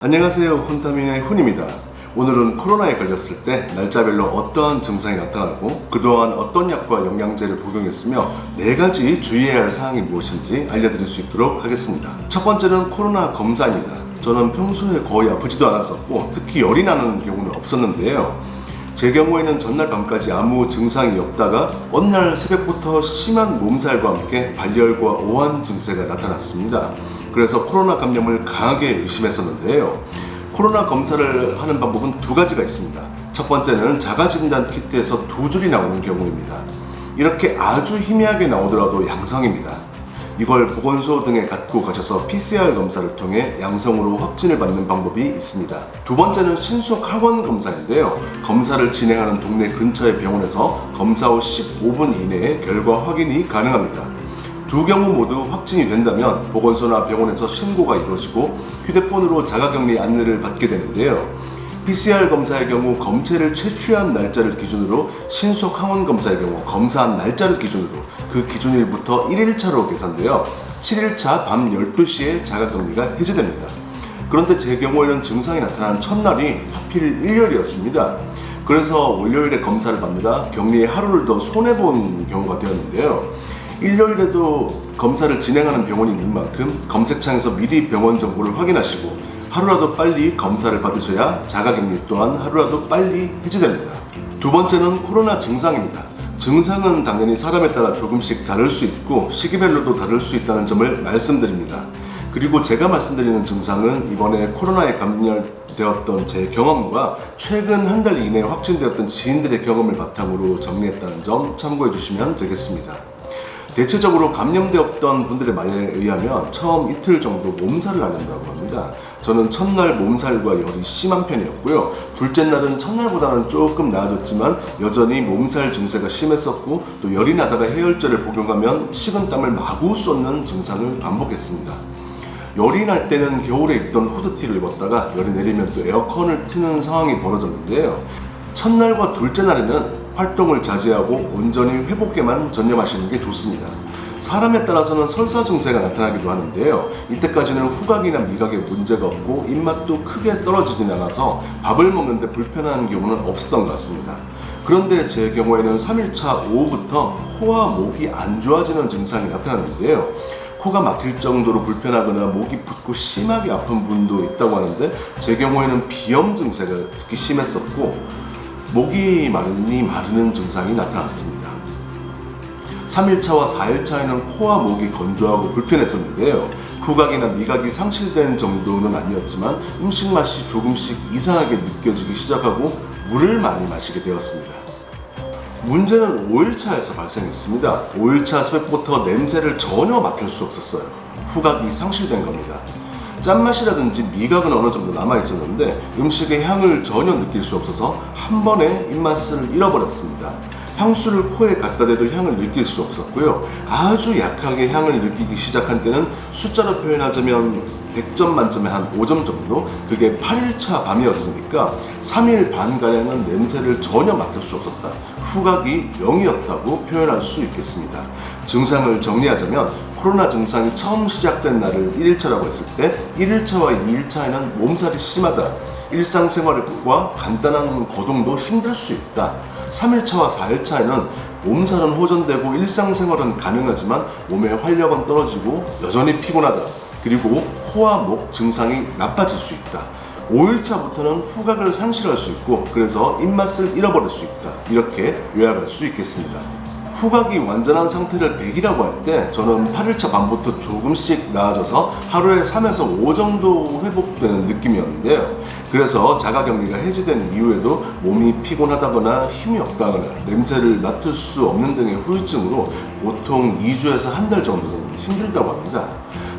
안녕하세요. 훈타민의 훈입니다. 오늘은 코로나에 걸렸을 때 날짜별로 어떠한 증상이 나타나고 그동안 어떤 약과 영양제를 복용했으며 4가지 주의해야 할 사항이 무엇인지 알려드릴 수 있도록 하겠습니다. 첫 번째는 코로나 검사입니다. 저는 평소에 거의 아프지도 않았었고 특히 열이 나는 경우는 없었는데요. 제 경우에는 전날 밤까지 아무 증상이 없다가 어느 날 새벽부터 심한 몸살과 함께 발열과 오한 증세가 나타났습니다. 그래서 코로나 감염을 강하게 의심했었는데요. 코로나 검사를 하는 방법은 2가지가 있습니다. 첫 번째는 자가진단 키트에서 2줄이 나오는 경우입니다. 이렇게 아주 희미하게 나오더라도 양성입니다. 이걸 보건소 등에 갖고 가셔서 PCR 검사를 통해 양성으로 확진을 받는 방법이 있습니다. 두 번째는 신속 항원 검사인데요. 검사를 진행하는 동네 근처의 병원에서 검사 후 15분 이내에 결과 확인이 가능합니다. 두 경우 모두 확진이 된다면 보건소나 병원에서 신고가 이루어지고 휴대폰으로 자가격리 안내를 받게 되는데요. PCR 검사의 경우 검체를 채취한 날짜를 기준으로 신속 항원 검사의 경우 검사한 날짜를 기준으로 그 기준일부터 1일차로 계산되어 7일차 밤 12시에 자가격리가 해제됩니다. 그런데 제 경우에는 증상이 나타난 첫날이 하필 일요일이었습니다. 그래서 월요일에 검사를 받느라 격리에 하루를 더 손해본 경우가 되었는데요. 일요일에도 검사를 진행하는 병원이 있는 만큼 검색창에서 미리 병원 정보를 확인하시고 하루라도 빨리 검사를 받으셔야 자가격리 또한 하루라도 빨리 해제됩니다. 두 번째는 코로나 증상입니다. 증상은 당연히 사람에 따라 조금씩 다를 수 있고 시기별로도 다를 수 있다는 점을 말씀드립니다. 그리고 제가 말씀드리는 증상은 이번에 코로나에 감염되었던 제 경험과 최근 한 달 이내에 확진되었던 지인들의 경험을 바탕으로 정리했다는 점 참고해 주시면 되겠습니다. 대체적으로 감염되었던 분들의 말에 의하면 처음 이틀 정도 몸살을 앓는다고 합니다. 저는 첫날 몸살과 열이 심한 편이었고요. 둘째 날은 첫날보다는 조금 나아졌지만 여전히 몸살 증세가 심했었고 또 열이 나다가 해열제를 복용하면 식은땀을 마구 쏟는 증상을 반복했습니다. 열이 날 때는 겨울에 입던 후드티를 입었다가 열이 내리면 또 에어컨을 트는 상황이 벌어졌는데요. 첫날과 둘째 날에는 활동을 자제하고 온전히 회복에만 전념하시는 게 좋습니다. 사람에 따라서는 설사 증세가 나타나기도 하는데요. 이때까지는 후각이나 미각에 문제가 없고 입맛도 크게 떨어지진 않아서 밥을 먹는데 불편한 경우는 없었던 것 같습니다. 그런데 제 경우에는 3일차 오후부터 코와 목이 안 좋아지는 증상이 나타났는데요. 코가 막힐 정도로 불편하거나 목이 붓고 심하게 아픈 분도 있다고 하는데 제 경우에는 비염 증세가 특히 심했었고 목이 마르는 증상이 나타났습니다. 3일차와 4일차에는 코와 목이 건조하고 불편했었는데요. 후각이나 미각이 상실된 정도는 아니었지만 음식 맛이 조금씩 이상하게 느껴지기 시작하고 물을 많이 마시게 되었습니다. 문제는 5일차에서 발생했습니다. 5일차 새벽부터 냄새를 전혀 맡을 수 없었어요. 후각이 상실된 겁니다. 짠맛이라든지 미각은 어느 정도 남아있었는데 음식의 향을 전혀 느낄 수 없어서 한 번에 입맛을 잃어버렸습니다. 향수를 코에 갖다 대도 향을 느낄 수 없었고요. 아주 약하게 향을 느끼기 시작한 때는 숫자로 표현하자면 100점 만점에 한 5점 정도? 그게 8일차 밤이었으니까 3일 반가량은 냄새를 전혀 맡을 수 없었다. 후각이 0이었다고 표현할 수 있겠습니다. 증상을 정리하자면 코로나 증상이 처음 시작된 날을 1일차라고 했을 때 1일차와 2일차에는 몸살이 심하다. 일상생활과 간단한 거동도 힘들 수 있다. 3일차와 4일차에는 몸살은 호전되고 일상생활은 가능하지만 몸의 활력은 떨어지고 여전히 피곤하다. 그리고 코와 목 증상이 나빠질 수 있다. 5일차부터는 후각을 상실할 수 있고 그래서 입맛을 잃어버릴 수 있다. 이렇게 요약할 수 있겠습니다. 후각이 완전한 상태를 100이라고 할 때 저는 8일차 밤부터 조금씩 나아져서 하루에 3에서 5 정도 회복되는 느낌이었는데요. 그래서 자가격리가 해제된 이후에도 몸이 피곤하다거나 힘이 없다거나 냄새를 맡을 수 없는 등의 후유증으로 보통 2주에서 한 달 정도는 힘들다고 합니다.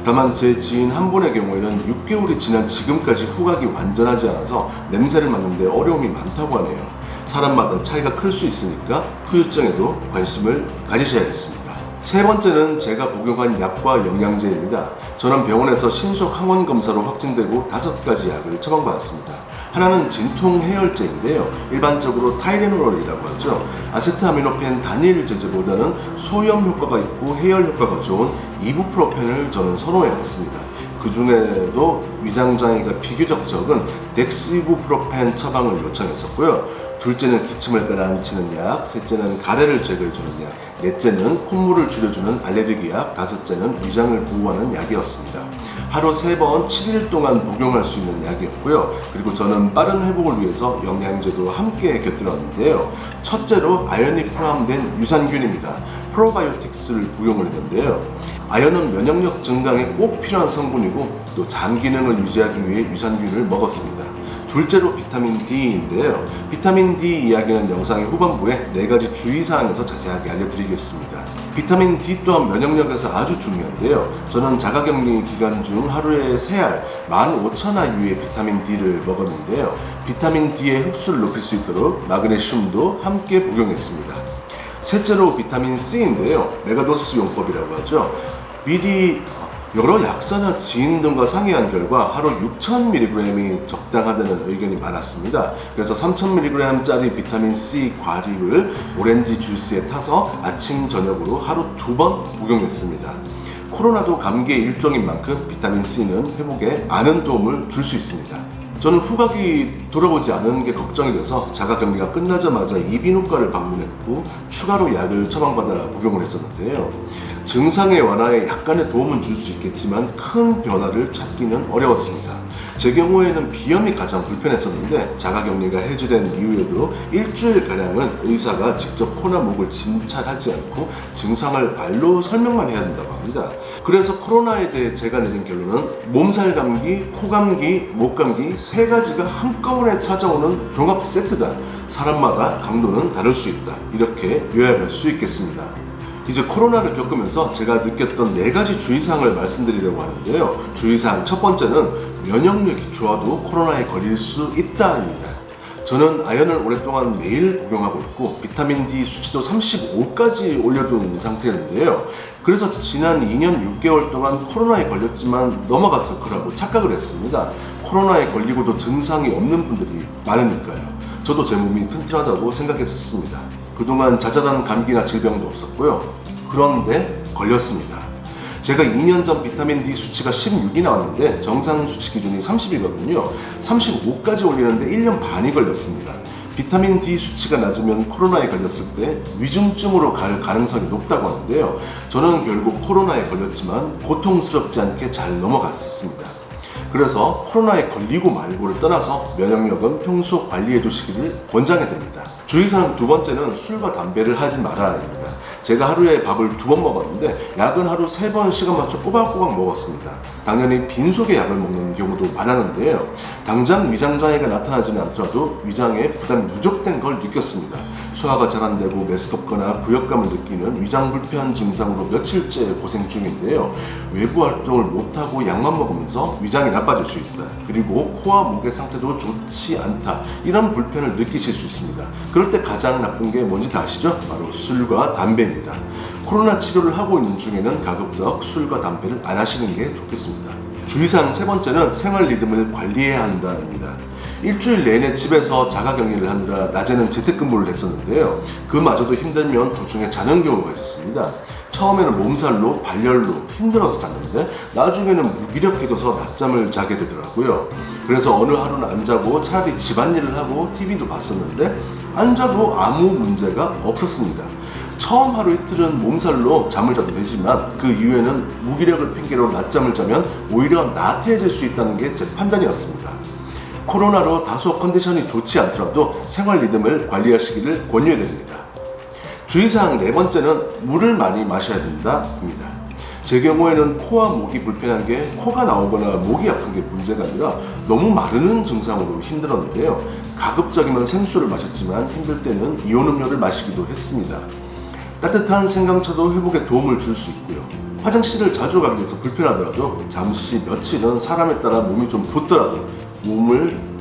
다만 제 지인 한 분의 경우에는 6개월이 지난 지금까지 후각이 완전하지 않아서 냄새를 맡는데 어려움이 많다고 하네요. 사람마다 차이가 클 수 있으니까 후유증에도 관심을 가지셔야겠습니다. 세 번째는 제가 복용한 약과 영양제입니다. 저는 병원에서 신속 항원 검사로 확진되고 5가지 약을 처방받았습니다. 하나는 진통 해열제인데요. 일반적으로 타이레놀이라고 하죠. 아세트아미노펜 단일 제제보다는 소염 효과가 있고 해열 효과가 좋은 이부프로펜을 저는 선호해봤습니다. 그 중에도 위장장애가 비교적 적은 덱시부프로펜 처방을 요청했었고요. 둘째는 기침을 가라앉히는 약, 셋째는 가래를 제거해주는 약, 넷째는 콧물을 줄여주는 알레르기 약, 다섯째는 위장을 보호하는 약이었습니다. 하루 3번 7일 동안 복용할 수 있는 약이었고요. 그리고 저는 빠른 회복을 위해서 영양제도 함께 곁들였는데요. 첫째로 아연이 포함된 유산균입니다. 프로바이오틱스를 복용을 했는데요. 아연은 면역력 증강에 꼭 필요한 성분이고 또 장 기능을 유지하기 위해 유산균을 먹었습니다. 둘째로 비타민 D인데요. 비타민 D 이야기는 영상의 후반부에 4가지 주의사항에서 자세하게 알려드리겠습니다. 비타민 D 또한 면역력에서 아주 중요한데요. 저는 자가격리 기간 중 하루에 3알 15,000IU의 비타민 D를 먹었는데요. 비타민 D의 흡수를 높일 수 있도록 마그네슘도 함께 복용했습니다. 셋째로 비타민 C인데요. 메가도스 용법이라고 하죠. 미리 여러 약사나 지인 등과 상의한 결과 하루 6,000mg이 적당하다는 의견이 많았습니다. 그래서 3,000mg짜리 비타민 C 과립을 오렌지 주스에 타서 아침 저녁으로 하루 2번 복용했습니다. 코로나도 감기의 일종인 만큼 비타민 C는 회복에 많은 도움을 줄 수 있습니다. 저는 후각이 돌아오지 않은 게 걱정이 돼서 자가격리가 끝나자마자 이비인후과를 방문했고 추가로 약을 처방받아 복용을 했었는데요. 증상의 완화에 약간의 도움은 줄 수 있겠지만 큰 변화를 찾기는 어려웠습니다. 제 경우에는 비염이 가장 불편했었는데 자가격리가 해제된 이후에도 일주일가량은 의사가 직접 코나 목을 진찰하지 않고 증상을 말로 설명만 해야 된다고 합니다. 그래서 코로나에 대해 제가 내린 결론은 몸살 감기, 코감기, 목감기 3가지가 한꺼번에 찾아오는 종합 세트다. 사람마다 강도는 다를 수 있다. 이렇게 요약할 수 있겠습니다. 이제 코로나를 겪으면서 제가 느꼈던 4가지 주의사항을 말씀드리려고 하는데요. 주의사항 첫 번째는 면역력이 좋아도 코로나에 걸릴 수 있다입니다. 저는 아연을 오랫동안 매일 복용하고 있고 비타민 D 수치도 35까지 올려둔 상태였는데요. 그래서 지난 2년 6개월 동안 코로나에 걸렸지만 넘어갔을 거라고 착각을 했습니다. 코로나에 걸리고도 증상이 없는 분들이 많으니까요. 저도 제 몸이 튼튼하다고 생각했었습니다. 그동안 자잘한 감기나 질병도 없었고요. 그런데 걸렸습니다. 제가 2년 전 비타민 D 수치가 16이 나왔는데 정상 수치 기준이 30이거든요. 35까지 올리는데 1년 반이 걸렸습니다. 비타민 D 수치가 낮으면 코로나에 걸렸을 때 위중증으로 갈 가능성이 높다고 하는데요. 저는 결국 코로나에 걸렸지만 고통스럽지 않게 잘 넘어갔었습니다. 그래서 코로나에 걸리고 말고를 떠나서 면역력은 평소 관리해 두시기를 권장해 드립니다. 주의사항 두 번째는 술과 담배를 하지 말아야입니다. 제가 하루에 밥을 2번 먹었는데 약은 하루 3번 시간 맞춰 꼬박꼬박 먹었습니다. 당연히 빈속에 약을 먹는 경우도 많았는데요. 당장 위장장애가 나타나지는 않더라도 위장에 부담이 누적된 걸 느꼈습니다. 소화가 잘 안 되고 메스껍거나 부역감을 느끼는 위장 불편 증상으로 며칠째 고생 중인데요. 외부 활동을 못하고 약만 먹으면서 위장이 나빠질 수 있다. 그리고 코와 목의 상태도 좋지 않다. 이런 불편을 느끼실 수 있습니다. 그럴 때 가장 나쁜 게 뭔지 다 아시죠? 바로 술과 담배입니다. 코로나 치료를 하고 있는 중에는 가급적 술과 담배를 안 하시는 게 좋겠습니다. 주의사항 세 번째는 생활 리듬을 관리해야 한다입니다. 일주일 내내 집에서 자가격리를 하느라 낮에는 재택근무를 했었는데요. 그마저도 힘들면 도중에 자는 경우가 있었습니다. 처음에는 몸살로 발열로 힘들어서 잤는데 나중에는 무기력해져서 낮잠을 자게 되더라고요. 그래서 어느 하루는 안 자고 차라리 집안일을 하고 TV도 봤었는데 안 자도 아무 문제가 없었습니다. 처음 하루 이틀은 몸살로 잠을 자도 되지만 그 이후에는 무기력을 핑계로 낮잠을 자면 오히려 나태해질 수 있다는 게 제 판단이었습니다. 코로나로 다소 컨디션이 좋지 않더라도 생활 리듬을 관리하시기를 권유해드립니다. 주의사항 네 번째는 물을 많이 마셔야 된다입니다. 제 경우에는 코와 목이 불편한 게 코가 나오거나 목이 아픈 게 문제가 아니라 너무 마르는 증상으로 힘들었는데요. 가급적이면 생수를 마셨지만 힘들 때는 이온 음료를 마시기도 했습니다. 따뜻한 생강차도 회복에 도움을 줄 수 있고요. 화장실을 자주 가기 위해서 불편하더라도 잠시 며칠은 사람에 따라 몸이 좀 붓더라도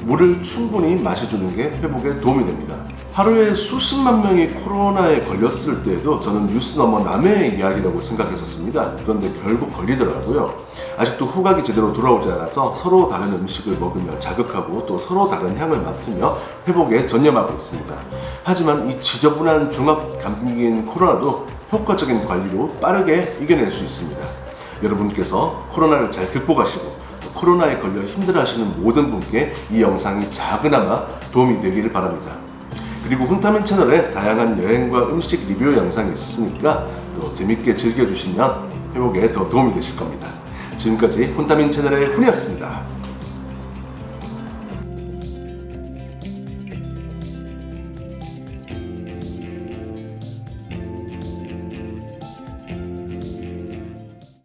물을 충분히 마셔주는 게 회복에 도움이 됩니다. 하루에 수십만 명이 코로나에 걸렸을 때에도 저는 뉴스 넘어 남의 이야기라고 생각했었습니다. 그런데 결국 걸리더라고요. 아직도 후각이 제대로 돌아오지 않아서 서로 다른 음식을 먹으며 자극하고 또 서로 다른 향을 맡으며 회복에 전념하고 있습니다. 하지만 이 지저분한 종합 감기인 코로나도 효과적인 관리로 빠르게 이겨낼 수 있습니다. 여러분께서 코로나를 잘 극복하시고 코로나에 걸려 힘들어하시는 모든 분께 이 영상이 작은아마 도움이 되기를 바랍니다. 그리고 훈타민 채널에 다양한 여행과 음식 리뷰 영상이 있으니까 또 재밌게 즐겨주시면 회복에 더 도움이 되실 겁니다. 지금까지 훈타민 채널의 훈이었습니다.